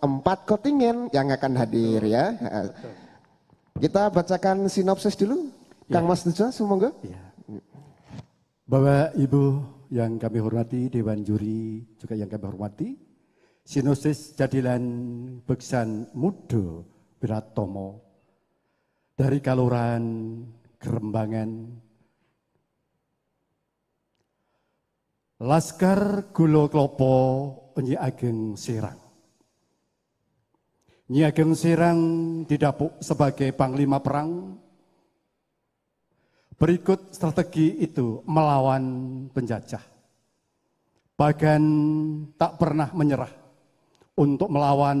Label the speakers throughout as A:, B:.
A: 4 kontingen yang akan hadir ya. Kita bacakan sinopsis dulu. Kang Mas Tuja, semoga.
B: Ya. Bapak Ibu yang kami hormati, Dewan Juri juga yang kami hormati, sinopsis jadilan beksan Mudo Biratomo dari Kalurahan Kerembangan. Laskar Gulo Klopo Nyi Ageng Serang. Nyi Ageng Serang didapuk sebagai panglima perang. Berikut strategi itu melawan penjajah. Bahkan tak pernah menyerah untuk melawan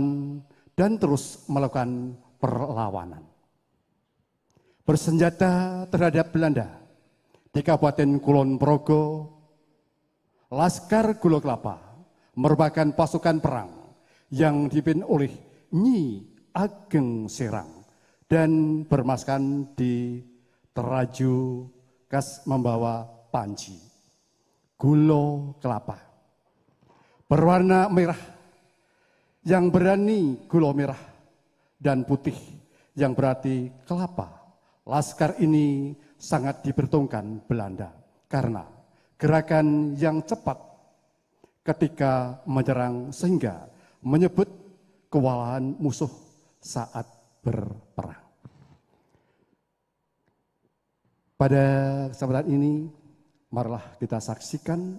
B: dan terus melakukan perlawanan. Bersenjata terhadap Belanda di Kabupaten Kulon Progo, Laskar Gulo Kelapa merupakan pasukan perang yang dipimpin oleh Nyi Ageng Serang dan bermaskan di teraju kas membawa panci, gulo kelapa, berwarna merah yang berani gulo merah dan putih yang berarti kelapa. Laskar ini sangat diperhitungkan Belanda karena gerakan yang cepat ketika menyerang sehingga menyebut kewalahan musuh saat berperang. Pada kesempatan ini, marilah kita saksikan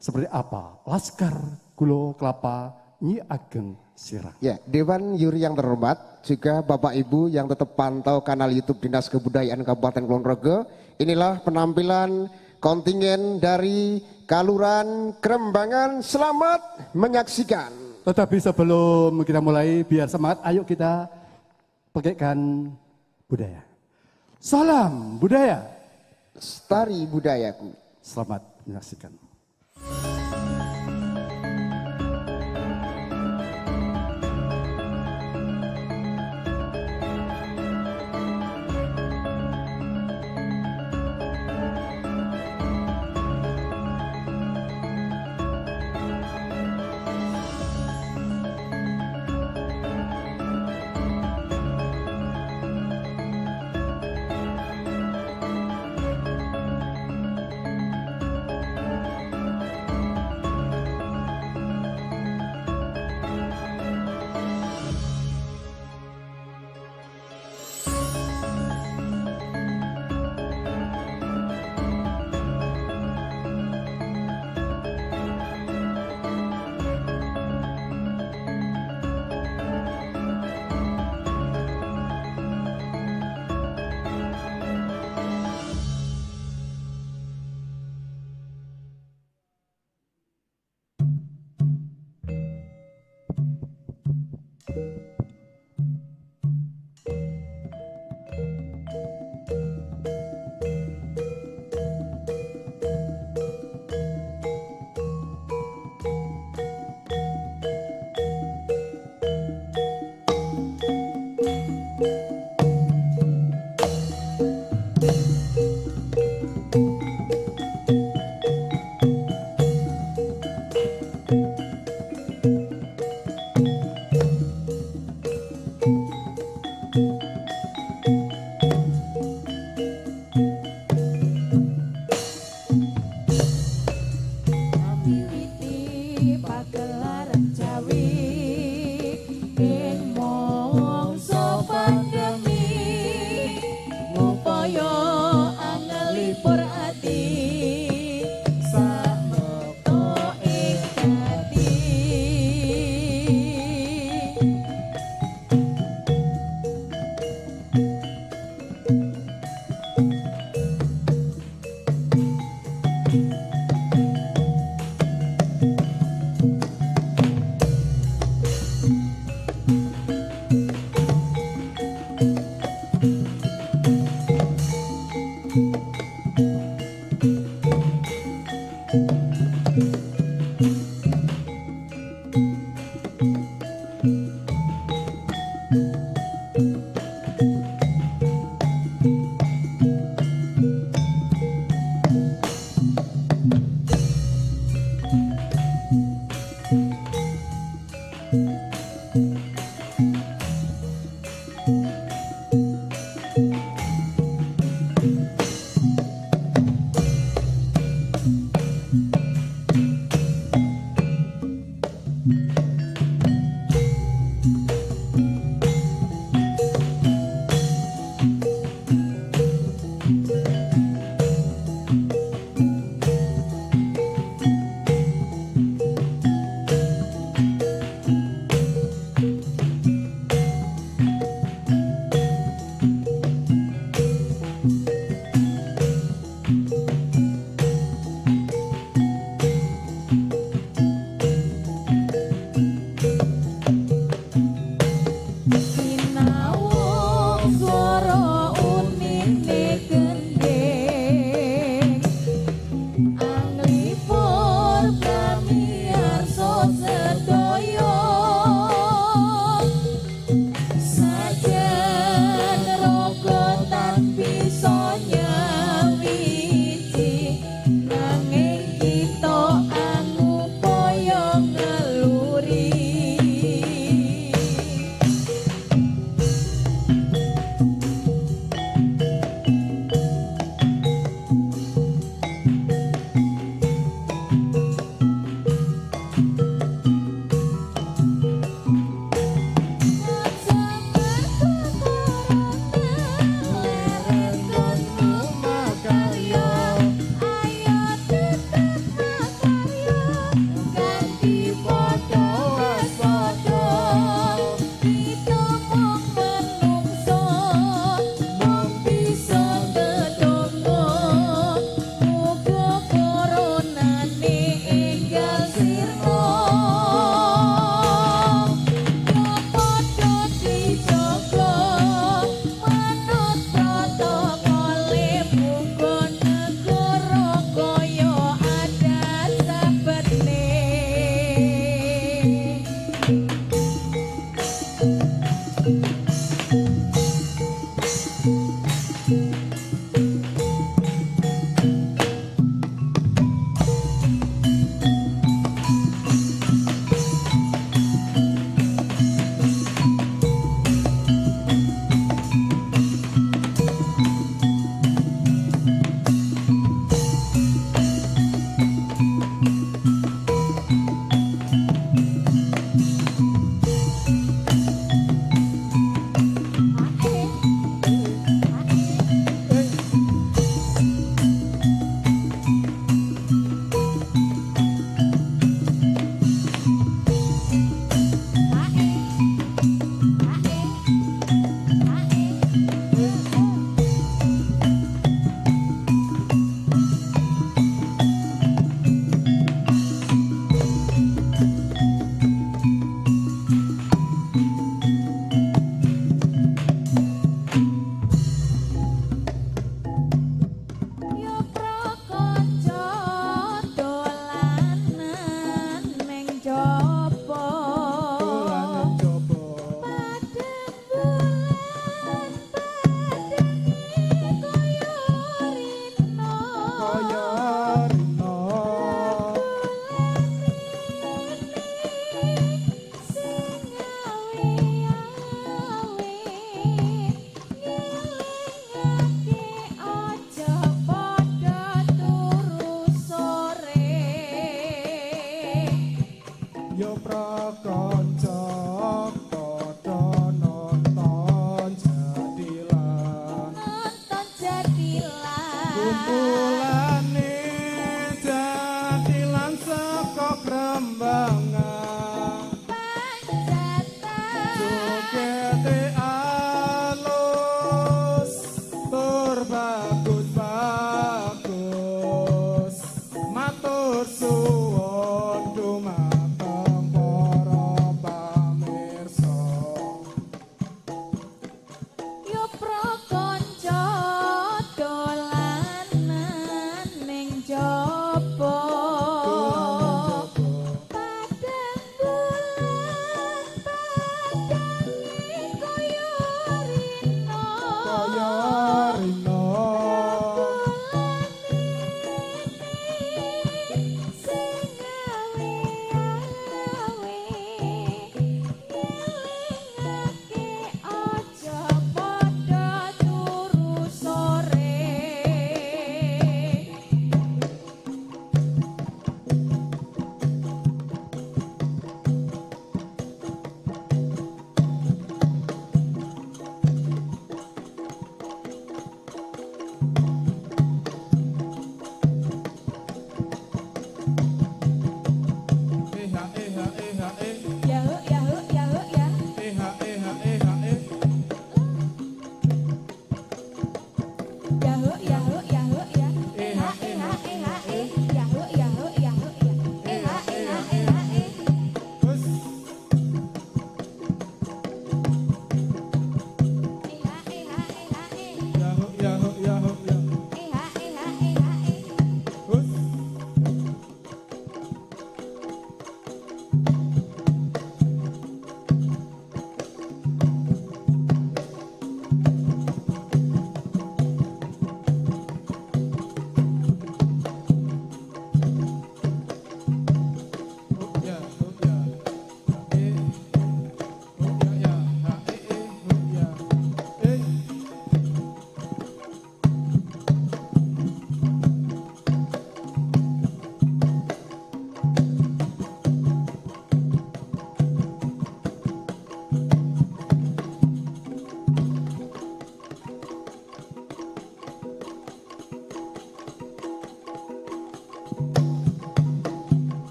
B: seperti apa Laskar Gulo Kelapa Nyi Ageng Serang.
A: Ya, Dewan Juri yang terhormat, juga Bapak Ibu yang tetap pantau kanal YouTube Dinas Kebudayaan Kabupaten Kulon Progo. Inilah penampilan kontingen dari Kalurahan Kerembangan. Selamat menyaksikan.
B: Tetapi sebelum kita mulai, biar semangat, ayo kita pakaikan budaya. Salam budaya.
A: Lestari budayaku.
B: Selamat menyaksikan.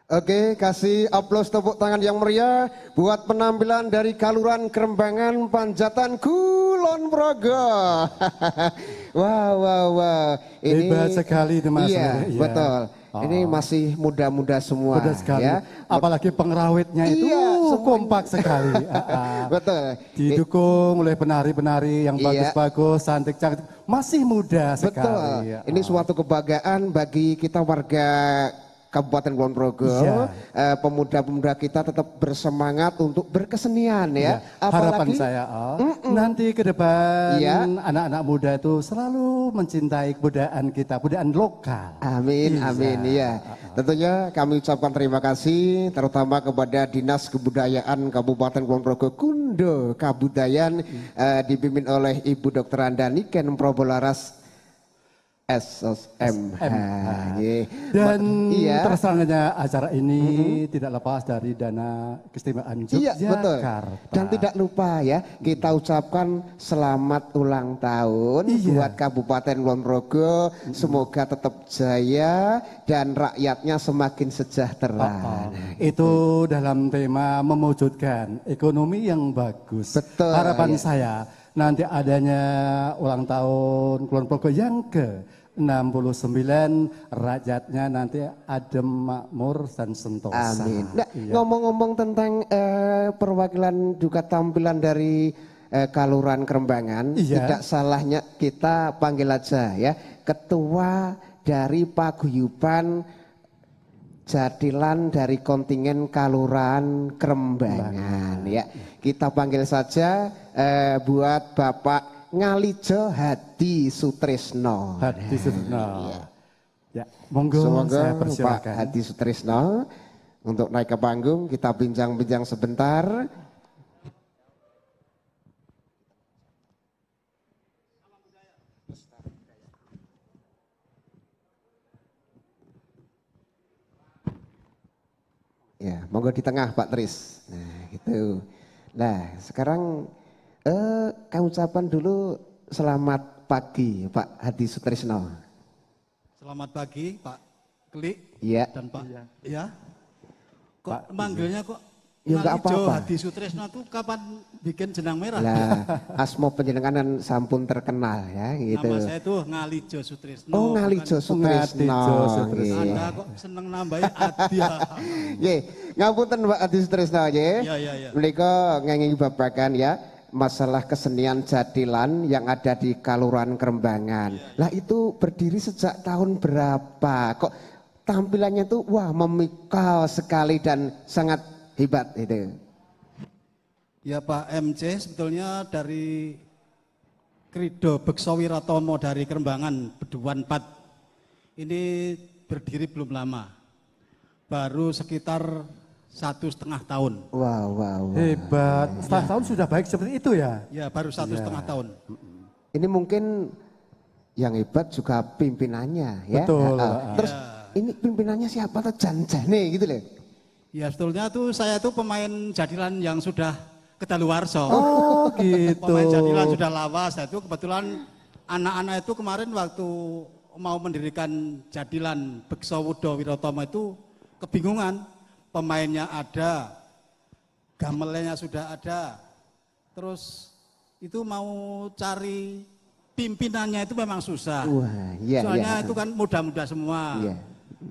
A: Oke, kasih aplaus tepuk tangan yang meriah buat penampilan dari Kaluran Kerembangan Panjatan Kulon Progo. Wah. Ini
B: hebat sekali itu Mas.
A: Iya,
B: Iya.
A: betul. Ini masih muda-muda semua.
B: Muda sekali.
A: Ya.
B: Apalagi pengrawitnya itu kompak sekali.
A: Betul.
B: Didukung oleh penari-penari yang bagus-bagus, cantik-cantik. Masih muda sekali.
A: Betul. Ini suatu kebanggaan bagi kita warga Kabupaten Kulon Progo, pemuda-pemuda kita tetap bersemangat untuk berkesenian ya.
B: Harapan saya nanti ke depan anak-anak muda itu selalu mencintai kebudayaan kita, kebudayaan lokal.
A: Amin, amin ya. Tentunya kami ucapkan terima kasih terutama kepada Dinas Kebudayaan Kabupaten Kulon Progo Kundo Kabudayan dipimpin oleh Ibu Dr. Andani Ken Probolaras SSM.
B: Dan terselenggaranya acara ini tidak lepas dari dana keistimewaan Yogyakarta.
A: Dan tidak lupa ya, kita ucapkan selamat ulang tahun buat Kabupaten Kulon Progo. Semoga tetap jaya dan rakyatnya semakin sejahtera.
B: Itu dalam tema mewujudkan ekonomi yang bagus.
A: Betul.
B: Harapan saya nanti adanya ulang tahun Kulon Progo yang ke 69 rakyatnya nanti adem, makmur, dan sentosa.
A: Amin. Nah,
B: Iya.
A: ngomong-ngomong tentang perwakilan juga tampilan dari Kalurahan Kerembangan,
B: Iya.
A: tidak salahnya kita panggil aja ya Ketua dari Paguyuban Jadilan dari kontingen Kalurahan Kerembangan ya. Kita panggil saja buat Bapak Ngalijo Hadi Sutrisno.
B: Hadi Sutrisno. Ya, monggo saya
A: Semoga Pak
B: persilakan.
A: Hadi Sutrisno untuk naik ke panggung, kita bincang-bincang sebentar. Ya, monggo di tengah Pak Tris. Nah, gitu. Nah, sekarang kami ucapan dulu selamat pagi Pak Hadi Sutrisno.
C: Selamat pagi Pak Klik
A: Iya.
C: dan Pak.
B: Iya.
C: Ya. Kok
B: Pak,
C: manggilnya kok
A: Ya, nggak
C: Ngalijo
A: apa-apa.
C: Hadi Sutrisno tuh kapan bikin jenang merah?
A: Lah, asmo penjenengan sampun terkenal ya gitu.
C: Nama saya tuh Ngalijo Sutrisno.
A: Oh, Ngalijo Sutrisno.
B: Ngalijo Sutrisno.
A: Nggih.
C: Anda kok seneng nambahin Adia.
A: Nggih, ngapunten Pak Hadi Sutrisno nggih.
C: Ya.
A: Menika ngengi babagan ya masalah kesenian jadilan yang ada di Kalurahan Kerembangan. Lah itu berdiri sejak tahun berapa? Kok tampilannya tuh wah memukau sekali dan sangat hebat itu.
C: Ya Pak MC sebetulnya dari Krido Bekso Wiratomo dari Kerembangan Beduan 4 ini berdiri belum lama, baru sekitar 1,5 tahun.
A: Wow.
B: Hebat. Setengah tahun sudah baik seperti itu ya?
C: Ya baru 1,5 tahun.
A: Ini mungkin yang hebat juga pimpinannya ya.
B: Betul.
A: Terus ini pimpinannya siapa tuh Janjane gitu loh.
C: Ya sebetulnya tuh saya tuh pemain jadilan yang sudah kedaluwarsa.
B: Oh gitu.
C: Pemain jadilan sudah lawas. Saya itu kebetulan anak-anak itu kemarin waktu mau mendirikan jadilan Bekso Wudo Wirotomo itu kebingungan. Pemainnya ada, gamelannya sudah ada. Terus itu mau cari pimpinannya itu memang susah.
A: Wah, iya.
C: Soalnya itu kan muda-muda semua.
A: Iya.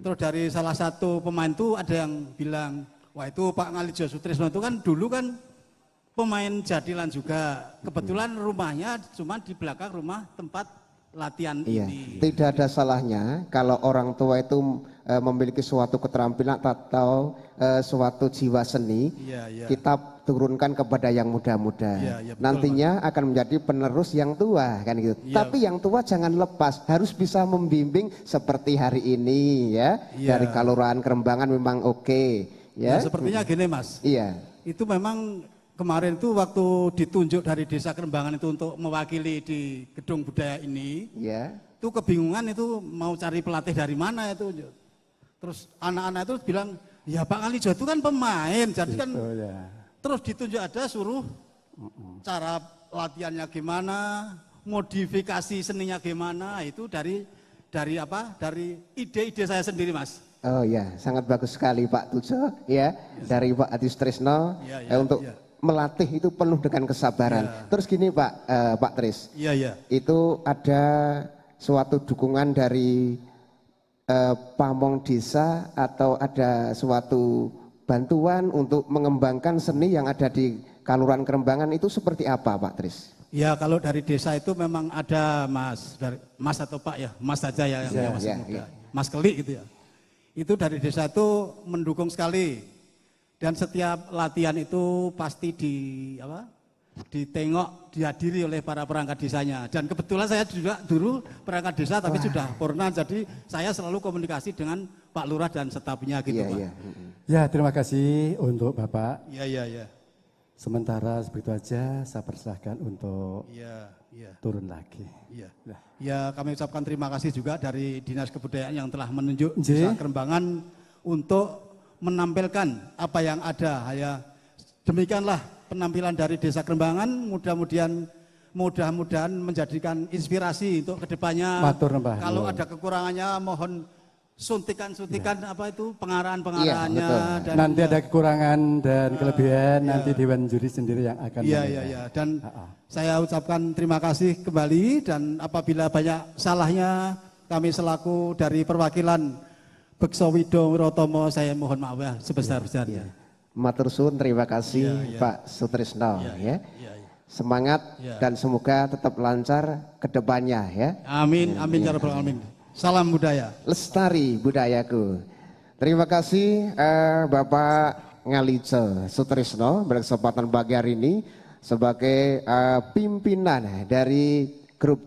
C: Terus dari salah satu pemain itu ada yang bilang, wah itu Pak Ngalijo Sutrisno itu kan dulu kan pemain jadilan juga. Kebetulan rumahnya cuma di belakang rumah tempat latihan
A: Iya,
C: ini.
A: tidak ada salahnya kalau orang tua itu memiliki suatu keterampilan atau suatu jiwa seni,
C: Iya.
A: kita turunkan kepada yang muda-muda.
C: Iya, betul,
A: Nantinya akan menjadi penerus yang tua kan gitu.
C: Iya.
A: Tapi yang tua jangan lepas, harus bisa membimbing seperti hari ini ya.
C: Iya.
A: Dari Kalurahan Kerembangan memang oke
C: Ya,
A: ya.
C: sepertinya gini Mas,
A: Iya.
C: itu memang kemarin itu waktu ditunjuk dari Desa Kerembangan itu untuk mewakili di gedung budaya ini,
A: Iya.
C: itu kebingungan itu mau cari pelatih dari mana itu. Terus anak-anak itu bilang, ya Pak Ngalijo itu kan pemain, jadi kan
B: Oh, ya.
C: terus ditunjuk ada suruh cara latihannya gimana, modifikasi seninya gimana, itu dari apa? Dari ide-ide saya sendiri Mas.
A: Oh ya, sangat bagus sekali Pak Tujo ya dari Pak Hadi Sutrisno
C: Iya,
A: untuk
C: iya.
A: melatih itu penuh dengan kesabaran.
C: Iya.
A: Terus gini Pak Tris,
C: Iya.
A: itu ada suatu dukungan dari pamong desa atau ada suatu bantuan untuk mengembangkan seni yang ada di Kalurahan Kerembangan itu seperti apa Pak Tris?
C: Ya kalau dari desa itu memang ada Mas, Mas atau Pak ya, Mas saja ya yang masih
A: iya,
C: muda,
A: iya.
C: Mas Kelik gitu ya. Itu dari desa itu mendukung sekali dan setiap latihan itu pasti ditengok, dihadiri oleh para perangkat desanya. Dan kebetulan saya juga dulu perangkat desa tapi sudah purna, jadi saya selalu komunikasi dengan Pak Lurah dan stafnya gitu
A: Iya,
C: Pak.
A: iya.
B: Ya, terima kasih untuk Bapak.
C: Iya.
B: Sementara begitu aja saya persilahkan untuk
C: Iya.
B: turun lagi.
C: Iya.
B: Nah.
C: Ya kami ucapkan terima kasih juga dari Dinas Kebudayaan yang telah menunjuk
B: Nggih.
C: Desa Kerembangan untuk menampilkan apa yang ada. Ya demikianlah penampilan dari Desa Kerembangan. Mudah-mudahan menjadikan inspirasi untuk kedepannya.
B: Matur nembah.
C: Kalau ada kekurangannya mohon suntikan apa itu pengarahan-pengarahannya.
A: Iya,
C: dan
B: Nanti ada kekurangan dan kelebihan, nanti Dewan Juri sendiri yang akan menilai.
C: Iya. Dan saya ucapkan terima kasih kembali dan apabila banyak salahnya kami selaku dari perwakilan Bekso Wido Wirotomo, saya mohon maaf ya sebesar-besarnya.
A: Matur suwun, terima kasih Pak Sutrisno ya. Semangat dan semoga tetap lancar ke depannya ya.
C: Amin, amin ya rabbal alamin. Salam budaya.
A: Lestari budayaku. Terima kasih Bapak Ngalice Sutrisno berkesempatan pagi hari ini sebagai pimpinan dari grup